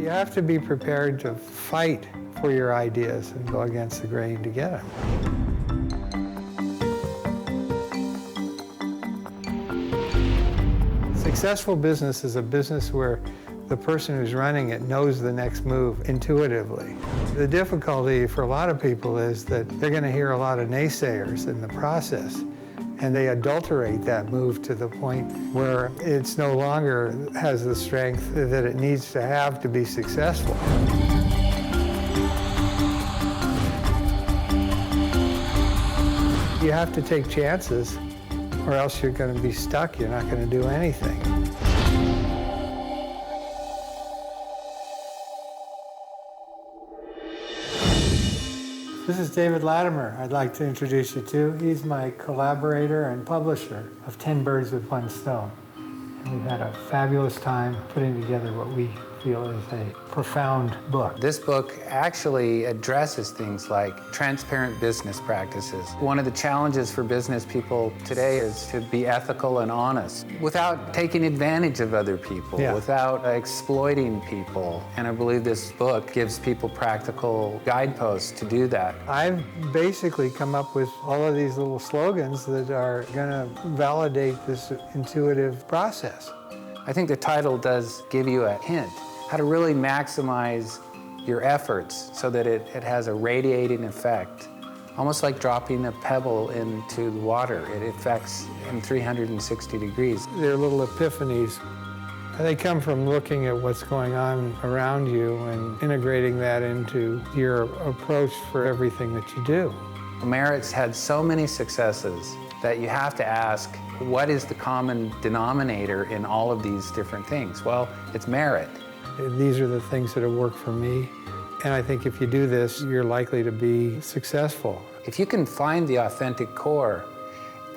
You have to be prepared to fight for your ideas and go against the grain to get them. Successful business is a business where the person who's running it knows the next move intuitively. The difficulty for a lot of people is that they're going to hear a lot of naysayers in the process, and they adulterate that move to the point where it's no longer has the strength that it needs to have to be successful. You have to take chances, or else you're going to be stuck. You're not going to do anything. This is David Latimer. I'd like to introduce you to. He's my collaborator and publisher of 10 Birds with One Stone. And we've had a fabulous time putting together what we feel is a profound book. This book actually addresses things like transparent business practices. One of the challenges for business people today is to be ethical and honest without taking advantage of other people, without exploiting people. And I believe this book gives people practical guideposts to do that. I've basically come up with all of these little slogans that are going to validate this intuitive process. I think the title does give you a hint how to really maximize your efforts so that it has a radiating effect, almost like dropping a pebble into the water. It affects in 360 degrees. They're little epiphanies. They come from looking at what's going on around you and integrating that into your approach for everything that you do. Merritt's had so many successes that you have to ask, what is the common denominator in all of these different things? Well, it's Merritt. These are the things that have worked for me. And I think if you do this, you're likely to be successful. If you can find the authentic core,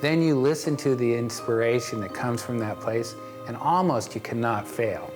then you listen to the inspiration that comes from that place, and almost you cannot fail.